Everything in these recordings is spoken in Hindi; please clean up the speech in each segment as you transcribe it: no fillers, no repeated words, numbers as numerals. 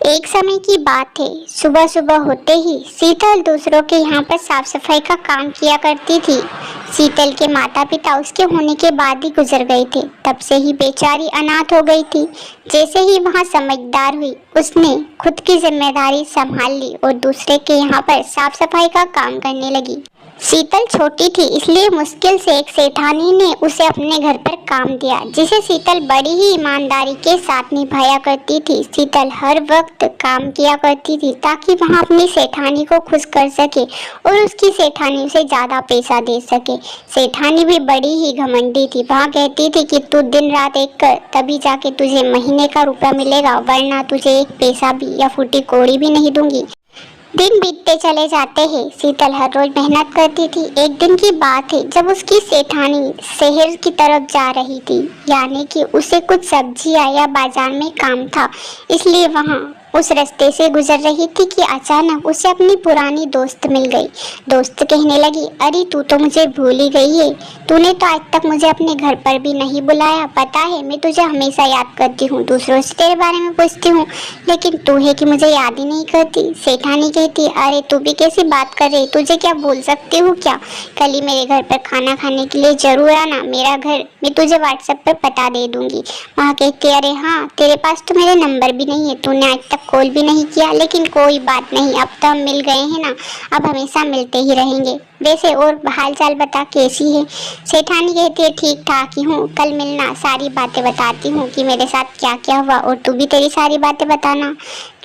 एक समय की बात है। सुबह सुबह होते ही शीतल दूसरों के यहाँ पर साफ सफाई का काम किया करती थी। शीतल के माता पिता उसके होने के बाद ही गुजर गए थे। तब से ही बेचारी अनाथ हो गई थी। जैसे ही वहाँ समझदार हुई, उसने खुद की जिम्मेदारी संभाल ली और दूसरे के यहाँ पर साफ सफाई का काम करने लगी। शीतल छोटी थी, इसलिए मुश्किल से एक सेठानी ने उसे अपने घर पर काम दिया, जिसे शीतल बड़ी ही ईमानदारी के साथ निभाया करती थी। शीतल हर वक्त काम किया करती थी ताकि वहाँ अपनी सेठानी को खुश कर सके और उसकी सेठानी उसे ज़्यादा पैसा दे सके। सेठानी भी बड़ी ही घमंडी थी। वहाँ कहती थी कि तू दिन रात एक कर, तभी जाके तुझे महीने का रुपया मिलेगा, वरना तुझे एक पैसा भी या फूटी कौड़ी भी नहीं दूंगी। दिन बीतते चले जाते हैं। शीतल हर रोज मेहनत करती थी। एक दिन की बात है जब उसकी सेठानी शहर की तरफ जा रही थी, यानी कि उसे कुछ सब्जियां या बाजार में काम था, इसलिए वहां उस रास्ते से गुजर रही थी कि अचानक उसे अपनी पुरानी दोस्त मिल गई। दोस्त कहने लगी, अरे तू तो मुझे भूल ही गई है। तूने तो आज तक मुझे अपने घर पर भी नहीं बुलाया। पता है मैं तुझे हमेशा याद करती हूँ, दूसरों से तेरे बारे में पूछती हूँ, लेकिन तू है कि मुझे याद ही नहीं करती। सेठानी कहती, अरे तू भी कैसी बात कर रही, तुझे क्या भूल सकती हूँ क्या? कल ही मेरे घर पर खाना खाने के लिए जरूर आना। मेरा घर मैं तुझे व्हाट्सएप पर पता दे दूंगी। वहाँ कहती, अरे हाँ, तेरे पास तो मेरा नंबर भी नहीं है, तूने आज तक कॉल भी नहीं किया, लेकिन कोई बात नहीं, अब तो हम मिल गए हैं ना, अब हमेशा मिलते ही रहेंगे। वैसे और हाल चाल बता, कैसी है? सेठानी कहती है, ठीक ठाक ही हूँ, कल मिलना, सारी बातें बताती हूँ कि मेरे साथ क्या क्या हुआ, और तू भी तेरी सारी बातें बताना।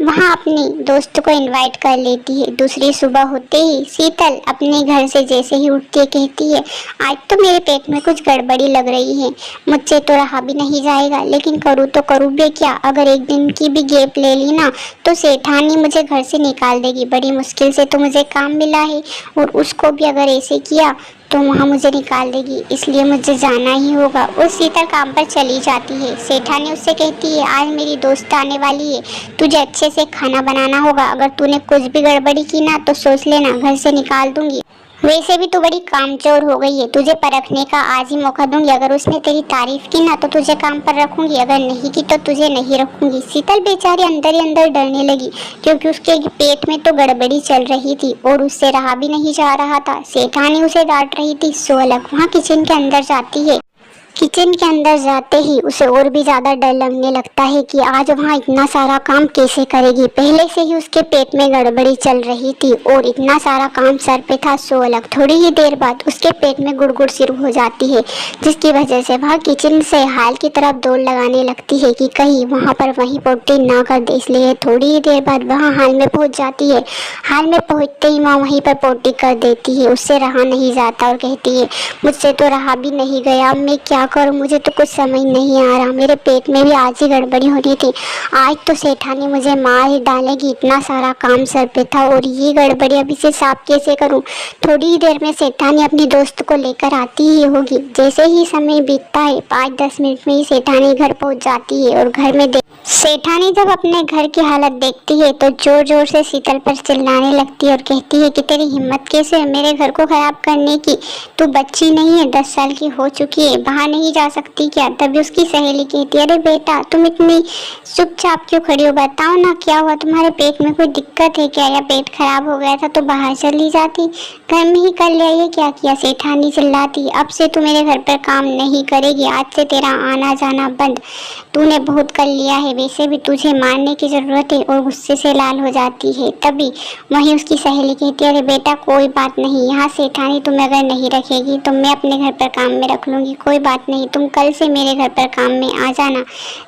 वहाँ अपनी दोस्त को इनवाइट कर लेती है। दूसरी सुबह होते ही शीतल अपने घर से जैसे ही उठती है, कहती है, आज तो मेरे पेट में कुछ गड़बड़ी लग रही है, मुझसे तो रहा भी नहीं जाएगा, लेकिन करूँ तो करूँ भी क्या? अगर एक दिन की भी गैप ले ली ना तो सेठानी मुझे घर से निकाल देगी। बड़ी मुश्किल से तो मुझे काम मिला है, और उसको भी अगर ऐसे किया तो वहाँ मुझे निकाल देगी, इसलिए मुझे जाना ही होगा। और शीतल काम पर चली जाती है। सेठानी उससे कहती है, आज मेरी दोस्त आने वाली है, तुझे अच्छे से खाना बनाना होगा, अगर तूने कुछ भी गड़बड़ी की ना तो सोच लेना घर से निकाल दूंगी। वैसे भी तू बड़ी कामचोर हो गई है, तुझे परखने का आज ही मौका दूंगी, अगर उसने तेरी तारीफ की ना तो तुझे काम पर रखूंगी, अगर नहीं की तो तुझे नहीं रखूंगी। शीतल बेचारी अंदर ही अंदर डरने लगी, क्योंकि उसके पेट में तो गड़बड़ी चल रही थी और उससे रहा भी नहीं जा रहा था। सेठानी उसे डांट रही थी सो अलग। वहाँ किचन के अंदर जाती है। किचन के अंदर जाते ही उसे और भी ज़्यादा डर लगने लगता है कि आज वहाँ इतना सारा काम कैसे करेगी। पहले से ही उसके पेट में गड़बड़ी चल रही थी और इतना सारा काम सर पे था सो अलग। थोड़ी ही देर बाद उसके पेट में गुड़गुड़ शुरू हो जाती है, जिसकी वजह से वह किचन से हाल की तरफ दौड़ लगाने लगती है कि कहीं वहाँ पर वहीं पोटी ना कर दे। इसलिए थोड़ी ही देर बाद वहाँ हाल में पहुँच जाती है। हाल में पहुँचते ही वहाँ वहीं पर पोटी कर देती है। उससे रहा नहीं जाता और कहती है, मुझसे तो रहा भी नहीं गया, मैं क्या करूं, मुझे तो कुछ समझ नहीं आ रहा, मेरे पेट में भी आज ही गड़बड़ी हो रही थी, आज तो सेठानी मुझे मार ही डालेगी, इतना सारा काम सर पे था और ये गड़बड़ी अभी से साफ कैसे करूं। थोड़ी ही देर में सेठानी अपनी दोस्त को लेकर आती ही होगी। जैसे ही समय बीतता है, 5-10 मिनट में ही सेठानी घर पहुंच जाती है और घर में सेठानी जब अपने घर की हालत देखती है तो जोर जोर से शीतल पर चिल्लाने लगती है और कहती है कि तेरी हिम्मत कैसे है मेरे घर को खराब करने की? तू बच्ची नहीं है, 10 साल की हो चुकी है, बाहर नहीं जा सकती क्या? तभी उसकी सहेली कहती है, अरे बेटा तुम इतनी चुपचाप क्यों खड़ी हो, बताओ ना क्या हुआ, तुम्हारे पेट में कोई दिक्कत है क्या, या पेट खराब हो गया था तो बाहर चली जाती, घर में ही कर लिया, ये क्या किया? सेठानी चिल्लाती, अब से तू मेरे घर पर काम नहीं करेगी, आज से तेरा आना जाना बंद, तूने बहुत कर लिया है, वैसे भी तुझे मारने की जरूरत है। और गुस्से से लाल हो जाती है। तभी वहीं उसकी सहेली कहती है, अरे बेटा कोई बात नहीं, यहाँ सेठानी तुम्हें अगर नहीं रखेगी तो मैं अपने घर पर काम में रख लूँगी, कोई बात नहीं, तुम कल से मेरे घर पर काम में आ जाना।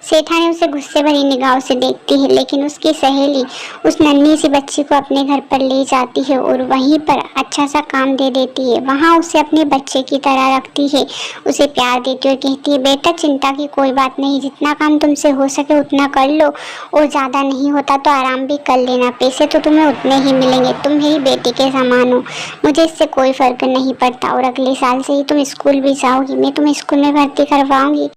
सेठानी उसे गुस्से भरी निगाहों से देखती है, लेकिन उसकी सहेली उस नन्ही सी बच्ची को अपने घर पर ले जाती है और वहीं पर अच्छा सा काम दे देती है। वहाँ उसे अपने बच्चे की तरह रखती है, उसे प्यार देती है और कहती है, बेटा चिंता की कोई बात नहीं, जितना काम तुमसे हो सके उतना कर लो, और ज़्यादा नहीं होता तो आराम भी कर लेना, पैसे तो तुम्हें उतने ही मिलेंगे, तुम मेरी बेटी के समान हो, मुझे इससे कोई फ़र्क नहीं पड़ता, और अगले साल से ही तुम स्कूल भी जाओगी, मैं तुम्हें स्कूल में भर्ती करवाऊंगी,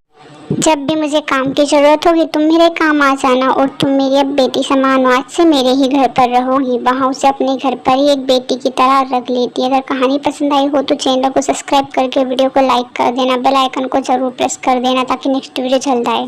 जब भी मुझे काम की ज़रूरत होगी तुम मेरे काम आ जाना, और तुम मेरी अब बेटी समान हो, आज से मेरे ही घर पर रहोगी। वहाँ उसे अपने घर पर ही एक बेटी की तरह रख लेती है। अगर कहानी पसंद आई हो तो चैनल को सब्सक्राइब करके वीडियो को लाइक कर देना, बेल आइकन को ज़रूर प्रेस कर देना ताकि नेक्स्ट वीडियो जल्द आए।